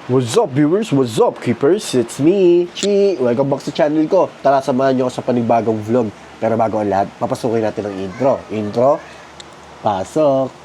What's up viewers? What's up keepers? It's me, Chi. Welcome back sa channel ko. Tara, samahan nyo ako sa panibagong vlog. Pero bago ang lahat, papasukin natin ang intro. Intro, pasok!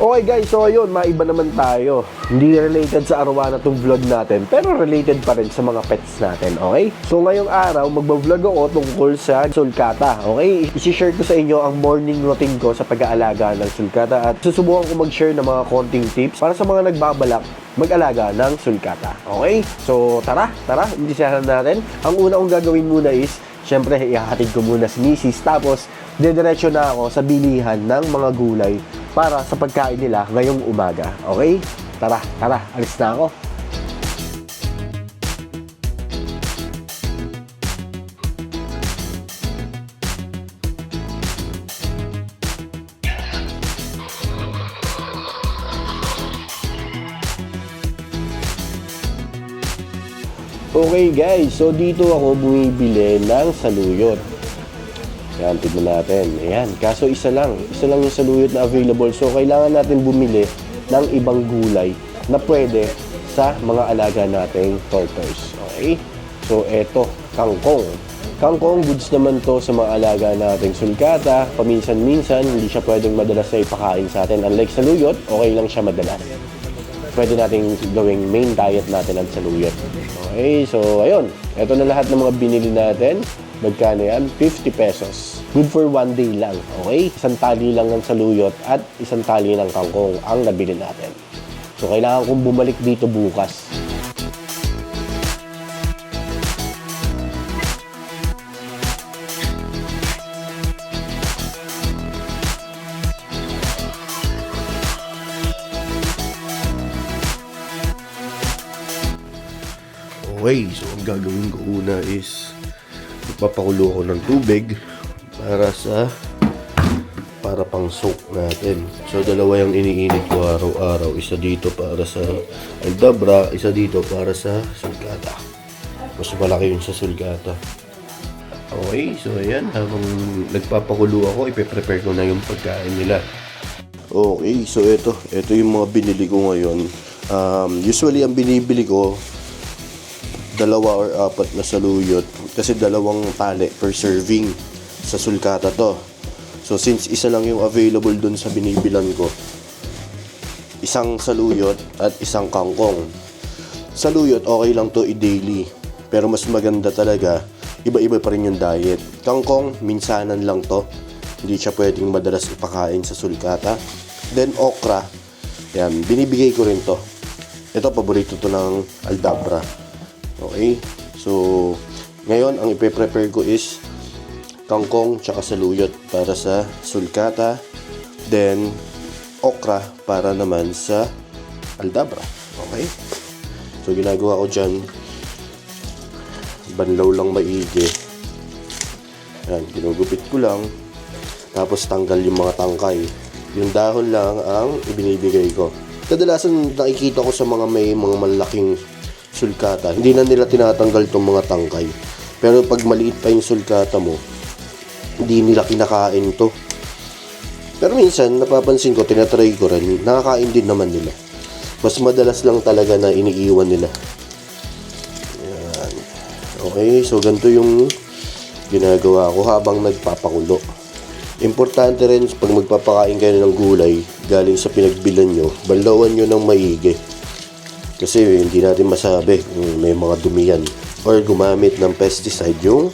Okay guys, so ayun, maiba naman tayo. Hindi related sa arawana tong vlog natin, pero related pa rin sa mga pets natin, okay? So ngayong araw, magba-vlog ako tungkol sa sulcata, okay? I-share ko sa inyo ang morning routine ko sa pag-aalaga ng sulcata at susubukan ko mag-share ng mga konting tips para sa mga nagbabalak mag-alaga ng sulcata, okay? So tara, umpisahan natin. Ang una kong gagawin muna is, syempre, ihahatid ko muna si Mrs. Tapos, dediretso na ako sa bilihan ng mga gulay para sa pagkain nila ngayong umaga. Okay? Tara, alis na ako. Okay guys, so dito ako bumibili ng saluyot. Ayan, tignan natin. Ayan, kaso isa lang yung saluyot na available. So, kailangan natin bumili ng ibang gulay na pwede sa mga alaga nating tortoise. Okay? So, eto, kangkong. Kangkong, goods naman to sa mga alaga nating sulcata. Paminsan-minsan, hindi siya pwedeng madalas na ipakain sa atin. Unlike saluyot, okay lang siya madalas. Pwede nating gawing main diet natin ang saluyot. Okay, so ayun. Ito na lahat ng mga binili natin. Magkano yan? 50 pesos. Good for one day lang, okay? Isang tali lang ng saluyot at isang tali ng kangkong ang nabili natin. So, kailangan kong bumalik dito bukas. Okay, so ang gagawin ko una is magpapakulo ko ng tubig para pang soak natin. So dalawa yung iniinit ko araw-araw. Isa dito para sa aldabra, isa dito para sa sulcata. Mas malaki yung sa sulcata. Okay, so ayan, habang nagpapakulo ako, ipe-prepare ko na yung pagkain nila. Okay, so ito yung mga binili ko ngayon. Usually ang binibili ko dalawa or apat na saluyot kasi dalawang tali per serving sa sulcata to. So since isa lang yung available dun sa binibilan ko, isang saluyot at isang kangkong. Saluyot okay lang to i-daily, pero mas maganda talaga iba-iba pa rin yung diet. Kangkong minsanan lang to, hindi siya pwedeng madalas ipakain sa sulcata. Then okra, yan, binibigay ko rin to. Ito paborito to ng aldabra. Okay, so ngayon ang ipe-prepare ko is kangkong tsaka saluyot para sa sulcata, then okra para naman sa aldabra. Okay, so ginagawa ko dyan, banlaw lang maigi. Yan, ginugupit ko lang, tapos tanggal yung mga tangkay. Yung dahon lang ang ibinibigay ko. Kadalasan nakikita ko sa mga may mga malaking sulcata, hindi na nila tinatanggal itong mga tangkay. Pero pag maliit pa yung sulcata mo, hindi nila kinakain to. Pero minsan, napapansin ko, tinatry ko rin, nakakain din naman nila. Mas madalas lang talaga na iniiwan nila. Ayan. Okay, so ganito yung ginagawa ko habang nagpapakulo. Importante rin, pag magpapakain kayo ng gulay, galing sa pinagbilan nyo, banlawan nyo ng maigi. Kasi hindi natin masabi kung may mga dumi yan or gumamit ng pesticide yung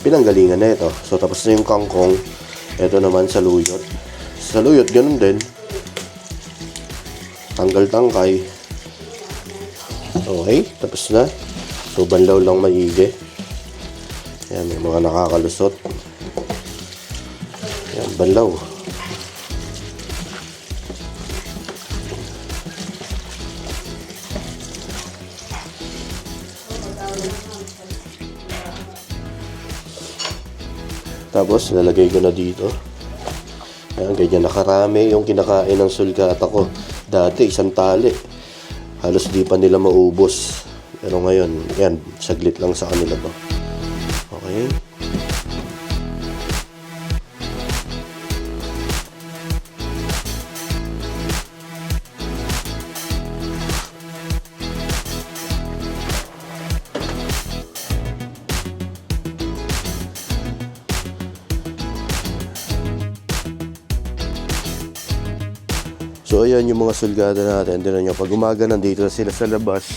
pinanggalingan na ito. So tapos na yung kangkong, ito naman saluyot. Saluyot, ganun din. Tanggal tangkay. Okay, tapos na. So banlaw lang maigi. Yan, may mga nakakalusot. Yan, banlaw. Tapos, lalagay ko na dito. Ayan, ganyan nakarami yung kinakain ng sulcata ko. Dati, isang tali. Halos di pa nila maubos. Pero ngayon, yan, saglit lang sa kanila to. Okay. So ayan yung mga sulgada natin. Tignan nyo, pag umaga nandito na sila sa labas,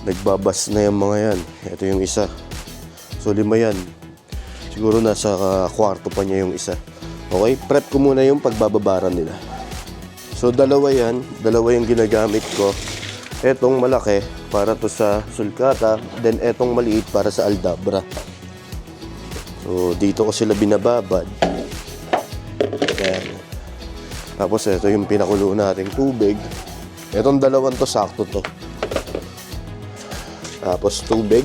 nagbabas na yung mga yan. Ito yung isa. So 5 yan. Siguro nasa kwarto pa niya yung isa. Okay, prep ko muna yung pagbababaran nila. So dalawa yan. Dalawa yung ginagamit ko. Etong malaki para to sa sulcata. Then etong maliit para sa aldabra. So dito ko sila binababad. Ayan. Tapos ito yung pinakulo nating tubig. Itong dalawang to, sakto to. Tapos tubig.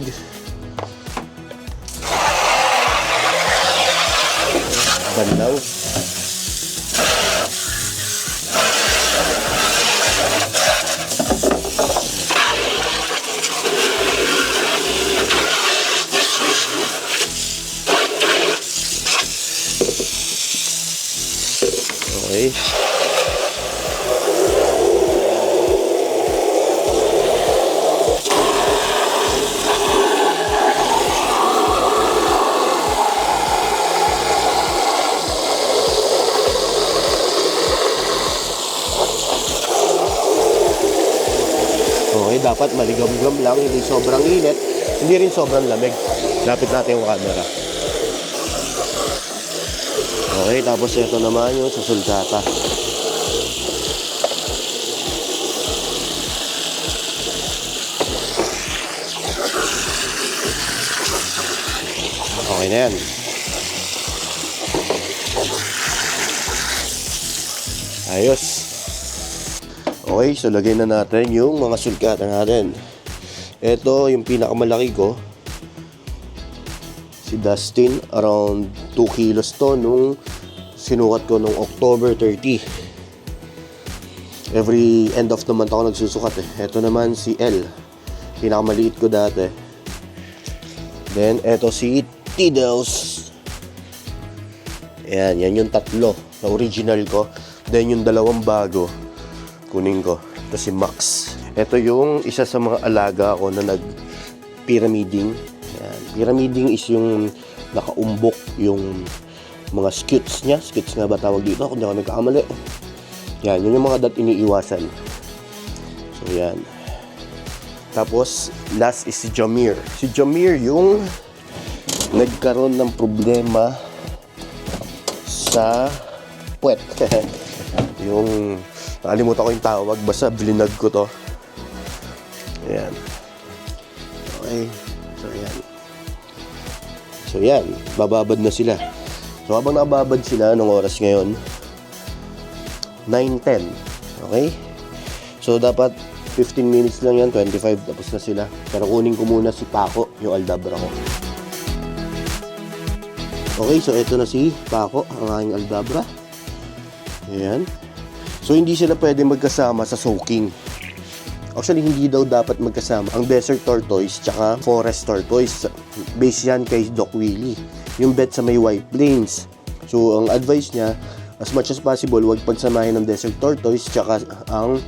Banlaw. Okay. Okay, dapat maligam-gam lang, hindi sobrang init, hindi rin sobrang lamig. Lapit natin yung camera. Okay, tapos ito naman yung sa sulcata. Okay na yan. Ayos. Okay, so lagay na natin yung mga sulcata natin. Ito yung pinakamalaki ko. Si Dustin, around 2 kilos to nung sinukat ko nung October 30. Every end of the month ako nagsusukat eh. Ito naman si L, pinakamaliit ko dati. Then ito si Tiddles. Ayan, yan yung tatlo na original ko. Then yung dalawang bago kunin ko. Ito si Max. Ito yung isa sa mga alaga ko na nag-pyramiding. Ayan. Pyramiding is yung nakaumbok yung mga scutes niya. Scutes nga ba tawag dito? Kung di ako nagkakamali. Yan, yun yung mga iniiwasan. So yan. Tapos last is si Jamir. Si Jamir yung nagkaroon ng problema sa puwet. Yung nakalimutan ko yung tawag, basta blinag ko to. Ayan. Okay. So ayan. So yan, bababad na sila. So habang nababad sila, anong oras ngayon? 9:10. Okay? So dapat 15 minutes lang yan, 25 tapos na sila. Pero kunin ko muna si Paco, yung aldabra ko. Okay, so ito na si Paco, ang aking aldabra. Ayan. So hindi sila pwede magkasama sa soaking. Actually, hindi daw dapat magkasama ang desert tortoise tsaka forest tortoise. Base yan kay Doc Willie. Yung bet sa may White Plains. So ang advice niya, as much as possible, huwag pagsamahin ng desert tortoise tsaka ang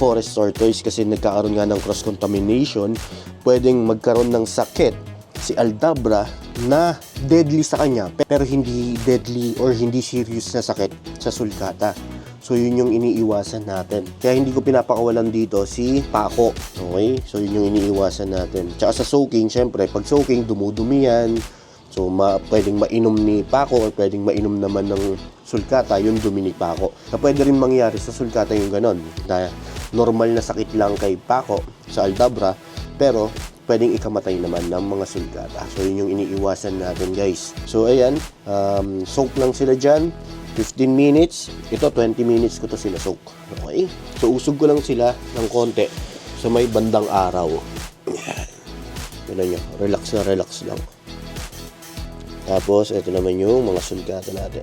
forest tortoise kasi nagkakaroon nga ng cross-contamination. Pwedeng magkaroon ng sakit si aldabra na deadly sa kanya pero hindi deadly or hindi serious na sakit sa sulcata. So yun yung iniiwasan natin. Kaya hindi ko pinapakawalan dito si Paco. Okay? So yun yung iniiwasan natin. Tsaka sa soaking, syempre, pag soaking, dumudumi yan. So pwedeng mainom ni Paco or pwedeng mainom naman ng sulcata yung dumi ni Paco. Na pwede rin mangyari sa sulcata yung ganon. Na normal na sakit lang kay Paco sa aldabra, pero pwedeng ikamatay naman ng mga sulcata. So yun yung iniiwasan natin, guys. So ayan, soak lang sila dyan. 15 minutes. Ito, 20 minutes ko to sila soak. Okay? So usog ko lang sila ng konti sa may bandang araw. Tignan nyo, relax na relax lang. Tapos, ito naman yung mga sulgatan natin.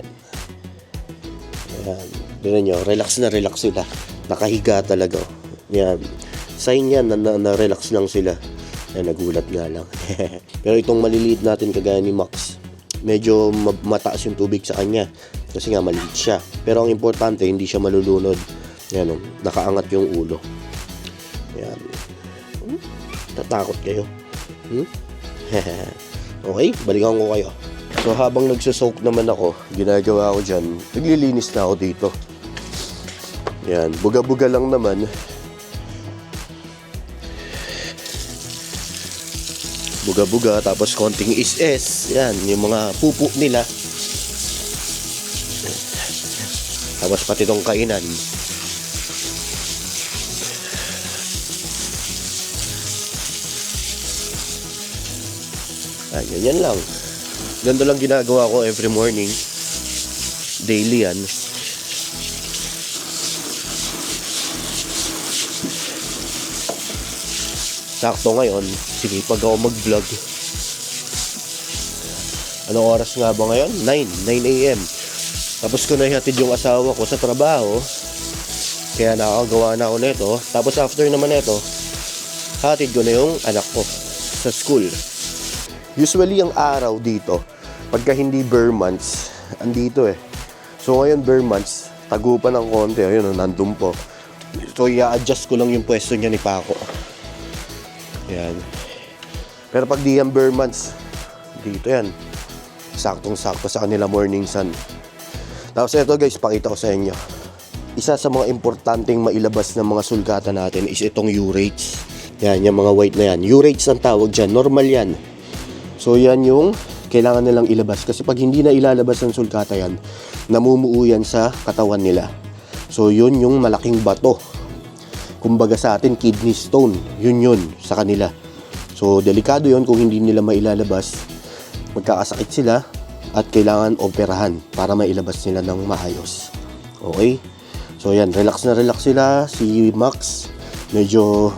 Ayan. Tignan nyo, relax na relax sila. Nakahiga talaga. Ayan. Sign yan na relax lang sila. Ayan, nagulat nga lang. Pero itong maliliit natin kagaya ni Max, medyo mataas yung tubig sa kanya. Kasi nga maliit siya. Pero ang importante, hindi siya malulunod. Ayan, nakaangat yung ulo. Ayan. Tatakot kayo. Okay, balikan ko kayo. So habang nagsasoak naman ako, ginagawa ko dyan, naglilinis na ako dito. Yan, buga-buga lang naman. Buga-buga, tapos konting is-es. Yan, yung mga pupu nila. Tapos pati tong kainan. Yan lang. Ganito lang ginagawa ko every morning. Daily yan. Sakto ngayon, sinipag ako mag-vlog. Anong oras nga ba ngayon? 9 a.m. Tapos ko nahihatid yung asawa ko sa trabaho. Kaya nakakagawa na ako nito. Tapos after naman nito, hatid ko na yung anak ko sa school. Usually ang araw dito, pagka hindi bare months, andito eh. So ngayon bare months, tago pa ng konti. Ayun, nandun po. So i-adjust ko lang yung pwesto niya ni Paco. Yan. Pero pag di yan bare months, dito yan. Saktong-sakto sa kanila morning sun. Tapos ito guys, pakita ko sa inyo. Isa sa mga importanteng mailabas ng mga sulgatan natin is itong urates. Yan, yung mga white na yan. Urates ang tawag dyan. Normal yan. So yan yung kailangan nilang ilabas. Kasi pag hindi na ilalabas ng sulcata yan, namumuo yan sa katawan nila. So yun yung malaking bato. Kumbaga sa atin, kidney stone. Yun sa kanila. So delikado yun kung hindi nila mailalabas. Magkakasakit sila at kailangan operahan para mailabas nila ng maayos. Okay? So yan, relax na relax sila. Si Max, medyo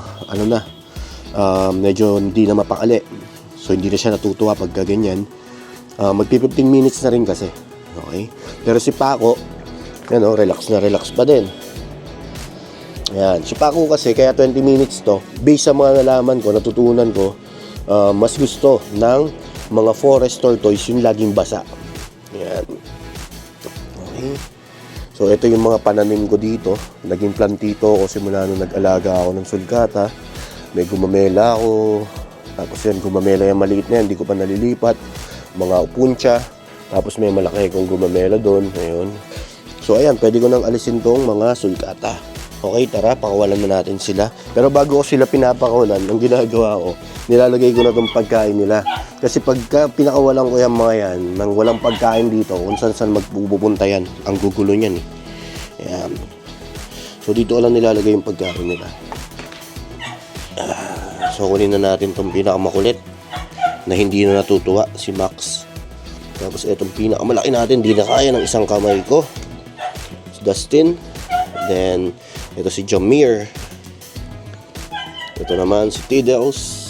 medyo hindi na mapakali. So hindi na siya natutuwa pag ganyan. Magpi 15 minutes na rin kasi. Okay? Pero si Paco, relax na relax pa din. Ayan. Si Paco kasi, kaya 20 minutes to, based sa mga nalaman ko, natutunan ko, mas gusto ng mga forest tortoise yung laging basa. Ayan. Okay. So ito yung mga pananim ko dito. Naging plantito ko simula nung nag-alaga ako ng sulcata. May gumamela ako. Tapos yan, gumamela yung maliit na yan, hindi ko pa nalilipat. Mga upunsya. Tapos may malaki kong gumamela doon. Ayun. So ayan, pwede ko nang alisin tong mga sulcata. Okay, tara, pakawalan na natin sila. Pero bago ko sila pinapakawalan, ang ginagawa ko, nilalagay ko na tong pagkain nila. Kasi pagka pinakawalan ko yung mga yan, nang walang pagkain dito, kung saan magpupunta yan, ang gugulo niyan eh. Ayan. So dito ko lang nilalagay yung pagkain nila. So kunin na natin itong pinakamakulit na hindi na natutuwa, si Max. Tapos itong pinakamalaki natin, hindi na kaya ng isang kamay ko, si Dustin. Then ito si Jamir. Ito naman si Tiddles.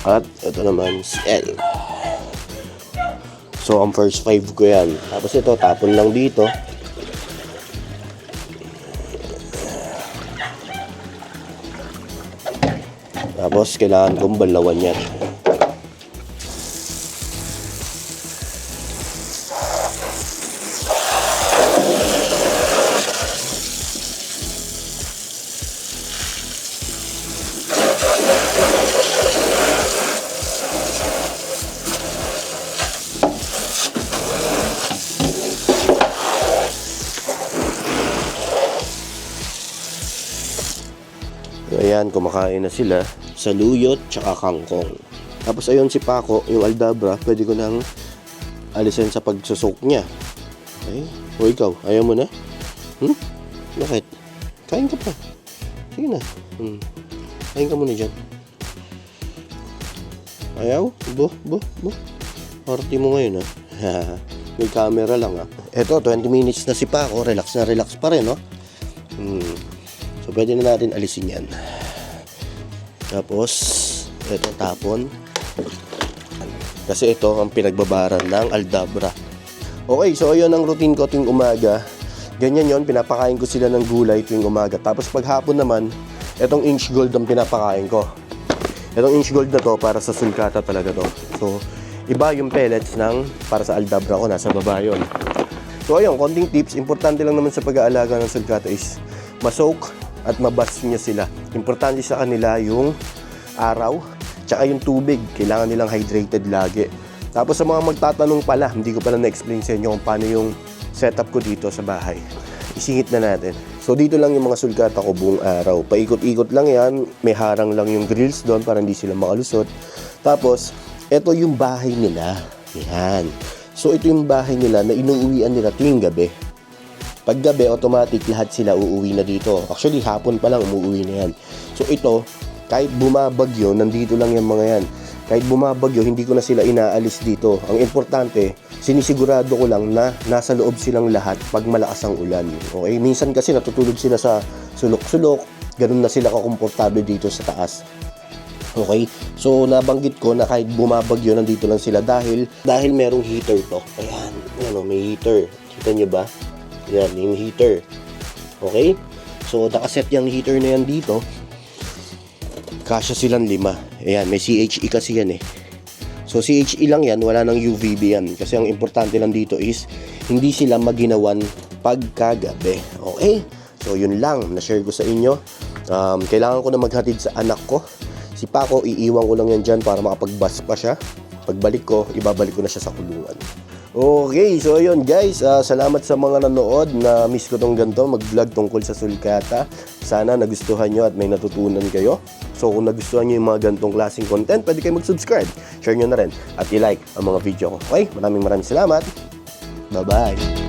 At ito naman si El. So ang first 5 ko yan. Tapos ito, tapon lang dito. Tapos kailangan kong balawan yan. Ayan, kumakain na sila sa luyot tsaka kangkong. Tapos ayun si Paco, yung aldabra, pwede ko nang alisin sa pagsusok niya. Okay? O ikaw, ayaw mo na? Bakit? Kain ka pa. Sige na. Kain ka muna dyan. Ayaw? Bo. Party mo ngayon ha. May camera lang ha. Eto, 20 minutes na si Paco. Relax na relax pa rin no? So pwede na natin alisin yan. Tapos Ito tapon. Kasi ito ang pinagbabaran ng Aldabra. Okay, so ayun ang routine ko tuwing umaga. Ganyan yon, pinapakain ko sila ng gulay tuwing umaga. Tapos paghapon naman, itong inch gold ang pinapakain ko. Itong inch gold na to para sa sulcata talaga to. So, iba yung pellets ng para sa Aldabra ko, nasa baba yun. So ayun, konting tips. Importante lang naman sa pag-aalaga ng sulcata is ma-soak at mabas nyo sila. Importante sa kanila yung araw, tsaka yung tubig. Kailangan nilang hydrated lagi. Tapos sa mga magtatanong pala, hindi ko pala na-explain sa inyo kung paano yung setup ko dito sa bahay. Isingit na natin. So dito lang yung mga sulcata ko buong araw. Paikot-ikot lang yan. May harang lang yung grills doon para hindi sila makalusot. Tapos, ito yung bahay nila. Yan. So ito yung bahay nila na inuuwian nila tuwing gabi. Pag gabi, automatic lahat sila uuwi na dito. Actually, hapon pa lang umuwi na yan. So ito, kahit bumabagyo, nandito lang yung mga yan. Kahit bumabagyo, hindi ko na sila inaalis dito. Ang importante, sinisigurado ko lang na nasa loob silang lahat pag malakas ang ulan. Okay? Minsan kasi natutulog sila sa sulok-sulok. Ganun na sila kakomportable dito sa taas. Okay? So, nabanggit ko na kahit bumabagyo, nandito lang sila dahil merong heater to. Ayan. Ano, may heater. Kita nyo ba? Yan, yung heater. Okay? So, nakaset yung heater na yan dito. Kasya silang 5. Ayan, may CHE kasi yan eh. So, CHE lang yan, wala nang UVB yan. Kasi ang importante lang dito is, hindi sila maginawan pagkagabi. Okay? So, yun lang, na-share ko sa inyo. Kailangan ko na maghatid sa anak ko. Si Paco, iiwan ko lang yan dyan para makapag-bus pa siya. Pagbalik ko, ibabalik ko na siya sa kulungan. Okay, so ayun guys, salamat sa mga nanood. Na miss ko tong ganito, mag-vlog tungkol sa sulcata. Sana nagustuhan nyo at may natutunan kayo. So kung nagustuhan nyo yung mga ganitong klaseng content, pwede kayo mag-subscribe, share nyo na rin at i-like ang mga video ko. Okay, maraming salamat. Bye-bye.